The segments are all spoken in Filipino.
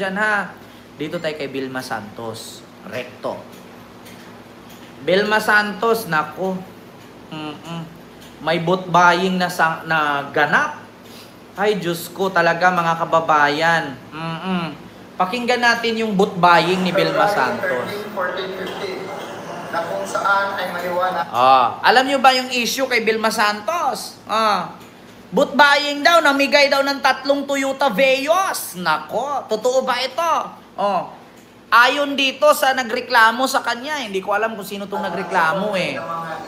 dyan ha. Dito tayo kay Vilma Santos. Recto. Vilma Santos, nako. May vote buying na ganap. Ay, Diyos ko talaga mga kababayan. Pakinggan natin yung vote buying ni Vilma Santos. 14, na kung saan ay maliwanag. Alam nyo ba yung issue kay Vilma Santos? Vote buying daw, namigay daw ng 3 Toyota Vios. Nako, totoo ba ito? Ayon dito sa nagreklamo sa kanya, hindi ko alam kung sino itong nagreklamo eh.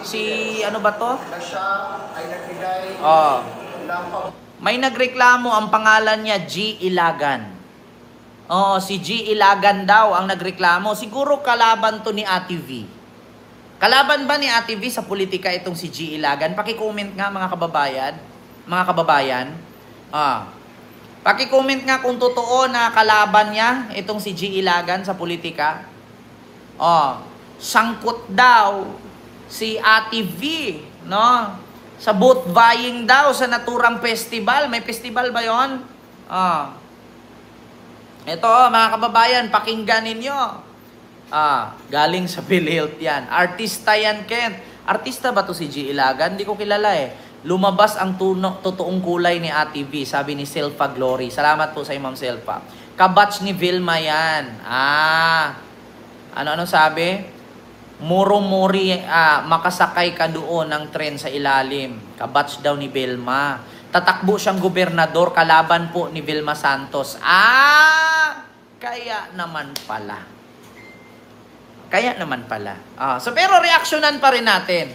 Si, ano ba to? Na siya ay nagbigay ng may nagreklamo, ang pangalan niya G. Ilagan. Si G. Ilagan daw ang nagreklamo. Siguro kalaban to ni Ate V. Kalaban ba ni Ate V sa politika itong si G. Ilagan? Paki-comment nga mga kababayan. Mga kababayan. Paki-comment nga kung totoo na kalaban niya itong si G. Ilagan sa politika. Sangkot daw si Ate V, no? Sa vote buying daw sa naturang festival. May festival ba 'yon? Ito mga kababayan, pakinggan ninyo. Galing sa PhilHealth yan. Artista yan, Kent. Artista ba to si G. Ilagan? Hindi ko kilala eh. Lumabas ang totoong kulay ni Ate V, sabi ni Selfa Glory. Salamat po sa Ma'am Selfa. Kabatch ni Vilma yan. Ano sabi? Muro-muri, makasakay ka doon ng tren sa ilalim. Kabatch daw ni Vilma. Tatakbo siyang gobernador, kalaban po ni Vilma Santos. Kaya naman pala. Pero reaksyonan pa rin natin.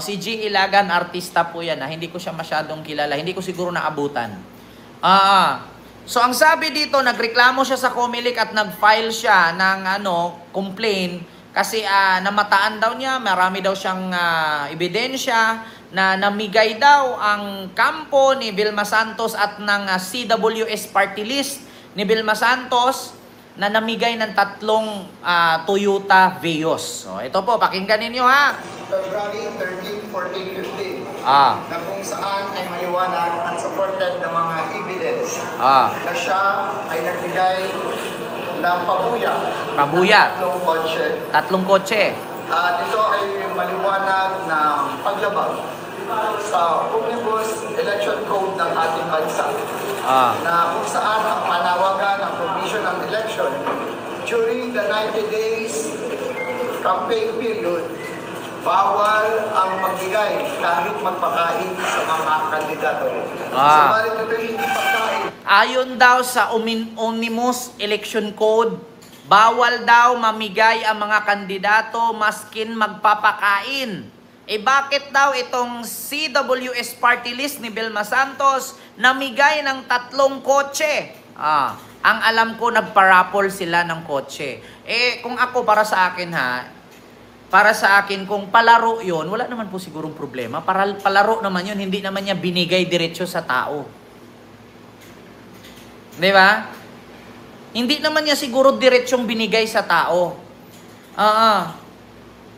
Si G. Ilagan, artista po yan. Hindi ko siya masyadong kilala. Hindi ko siguro naabutan. So, ang sabi dito, nagreklamo siya sa Comelec at nag-file siya ng complaint kasi namataan daw niya, marami daw siyang ebidensya na namigay daw ang kampo ni Vilma Santos at ng CWS party list ni Vilma Santos na namigay ng 3 Toyota Vios. So, ito po, pakinggan ninyo ha. February 13, 14, 15. Na kung saan ay maliwanag at supported ng mga evidence na siya ay nagbigay ng pabuya. 3 kotse. Ito ay maliwanag ng paglabag sa Omnibus Election Code ng ating bansa. Na kung saan ang panawagan ng provision ng election during the 90 days campaign period, bawal ang magbigay kahit magpakain sa mga kandidato. Subalit ito hindi pagkain. Ayon daw sa Omnibus Election Code, bawal daw mamigay ang mga kandidato maskin magpapakain. Bakit daw itong CWS party list ni Vilma Santos namigay ng 3 kotse? Ang alam ko, nagparapol sila ng kotse. Kung ako, para sa akin, kung palaro yon, wala naman po sigurong problema. Palaro naman yun, hindi naman niya binigay diretsyo sa tao. Di ba? Hindi naman niya siguro diretsyong binigay sa tao.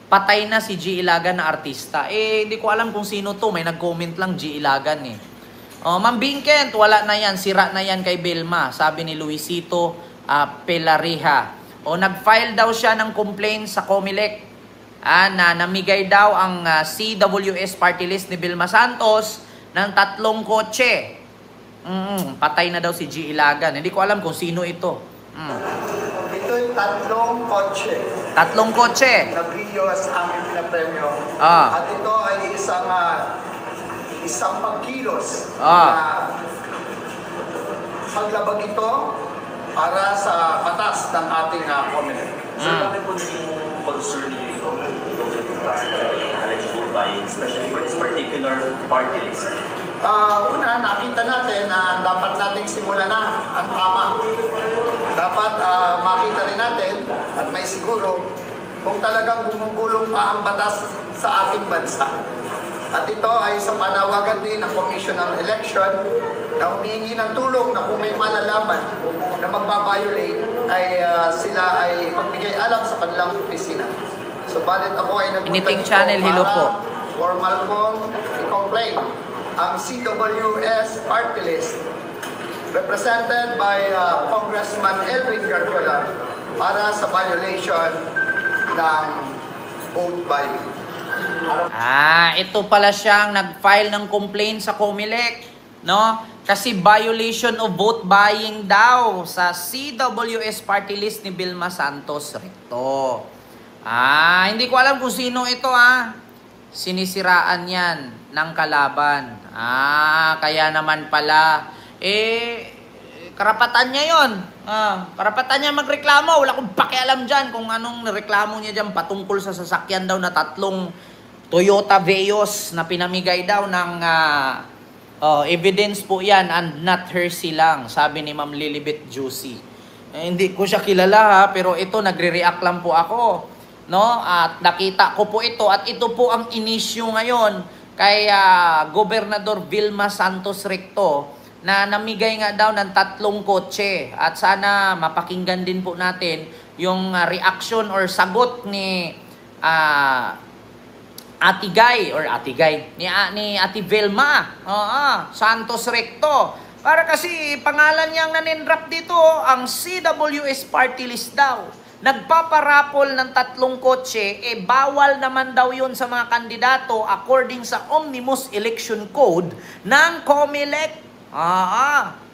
Patay na si G. Ilagan na artista. Hindi ko alam kung sino to. May nag-comment lang G. Ilagan eh. Ma'am Vincent, wala na yan. Sira na yan kay Vilma. Sabi ni Luisito Pelariha. Nag-file daw siya ng complaint sa Comelec. Na namigay daw ang CWS party list ni Vilma Santos ng 3 kotse. Patay na daw si G. Ilagan. Hindi ko alam kung sino ito. Ito'y 3 kotse. 3 kotse. Nag-Vios ang pinapremyo. At ito ay isang pagkilos na paglabag ito para sa batas ng ating Comelec. So, bakit po naging concern niyo ito eligible buying, especially for this particular party list? Una, nakita natin na dapat nating simulan na ang tama. Dapat makita rin natin at may siguro kung talagang gumugulong pa ang batas sa ating bansa. At ito ay sa panawagan din ng Commission on Election na humihingi ng tulong na kung may malalaman na magbabiolate ay sila ay magbigay alam sa kanilang opisina. So, balit ako ay Anything channel, hello po. Formal kong i-complain ang CWS party list represented by Congressman Elwin Gargola para sa violation ng vote buying. Ito pala siyang nag-file ng complaint sa COMELEC, no? Kasi violation of vote buying daw sa CWS party list ni Vilma Santos Recto. Hindi ko alam kung sino ito Sinisiraan yan ng kalaban. Kaya naman pala, karapatan niya yon. Karapatan niya magreklamo. Wala akong pakialam dyan kung anong reklamo niya dyan patungkol sa sasakyan daw na 3 Toyota Vios na pinamigay daw ng evidence po yan and not her silang, sabi ni Ma'am Lilibet Juicy. Hindi ko siya kilala pero ito nagre-react lang po ako. No? At nakita ko po ito at ito po ang inisyu ngayon kay Gobernador Vilma Santos Recto na namigay nga daw ng 3 kotse at sana mapakinggan din po natin yung reaction or sagot ni Ate Guy, ni Ate Vilma Santos Recto. Para kasi pangalan niyang naninrap dito, ang CWS party list daw. Nagpaparapol ng 3 kotse, bawal naman daw yun sa mga kandidato according sa Omnibus Election Code ng COMELEC.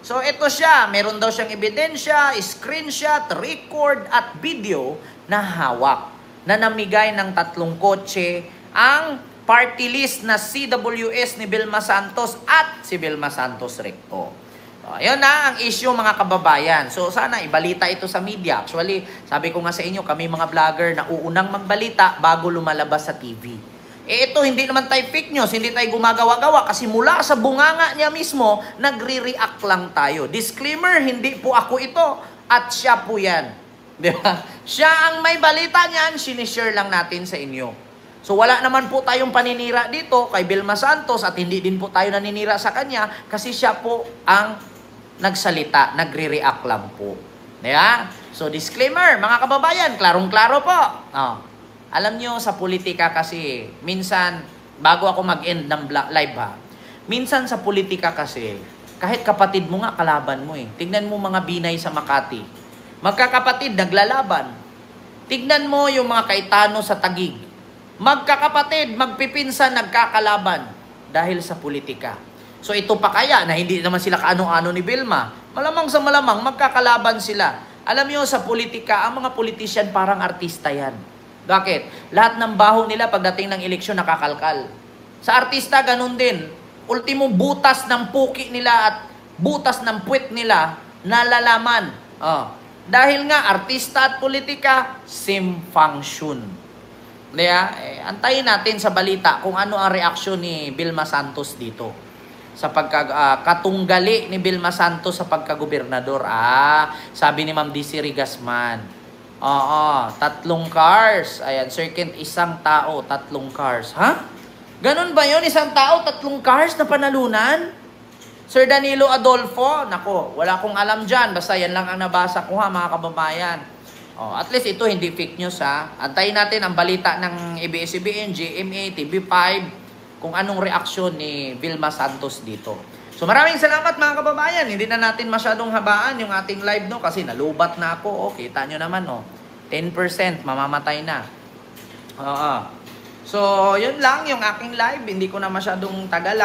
So ito siya, meron daw siyang ebidensya, screenshot, record at video na hawak na namigay ng 3 kotse ang party list na CWS ni Vilma Santos at si Vilma Santos Recto. Ayun na ang issue mga kababayan. So sana ibalita ito sa media. Actually, sabi ko nga sa inyo, kami mga vlogger na uunang magbalita bago lumalabas sa TV. Ito hindi naman tayo fake news, hindi tayo gumagawa-gawa kasi mula sa bunganga niya mismo, nagre-react lang tayo. Disclaimer, hindi po ako ito at siya po yan. Diba? Siya ang may balita niyan, sinishare lang natin sa inyo. So wala naman po tayong paninira dito kay Vilma Santos at hindi din po tayo naninira sa kanya kasi siya po ang nagsalita, nagre-react lang po. Diba? So disclaimer, mga kababayan, klarong-klaro po. Alam nyo sa politika kasi, minsan, bago ako mag-end ng live minsan sa politika kasi, kahit kapatid mo nga, kalaban mo Tignan mo mga Binay sa Makati. Magkakapatid, naglalaban. Tignan mo yung mga Kaitano sa Taguig. Magkakapatid, magpipinsan, nagkakalaban dahil sa politika. So ito pa kaya na hindi naman sila kaano-ano ni Vilma. Malamang sa malamang, magkakalaban sila. Alam niyo sa politika, ang mga politician parang artista yan. Bakit? Lahat ng baho nila pagdating ng eleksyon nakakalkal. Sa artista, ganun din. Ultimo butas ng puki nila at butas ng puwet nila nalalaman. Dahil nga, artista at politika, same function. Antayin natin sa balita kung ano ang reaksyon ni Vilma Santos dito sa katunggali ni Vilma Santos sa pagkagobernador. Sabi ni Ma'am DC Rigasman. 3 cars. Ayan, second, 1 tao, 3 cars. Ganon ba yun? 1 tao, 3 cars na panalunan? Sir Danilo Adolfo, nako, wala akong alam dyan. Basta yan lang ang nabasa ko mga kababayan. At least ito hindi fake news Antayin natin ang balita ng ABS-CBN, GMA, TV5 kung anong reaksyon ni Vilma Santos dito. So maraming salamat mga kababayan. Hindi na natin masyadong habaan yung ating live kasi nalubat na ako. Kita nyo naman 10% mamamatay na. So yun lang yung aking live. Hindi ko na masyadong tagalan.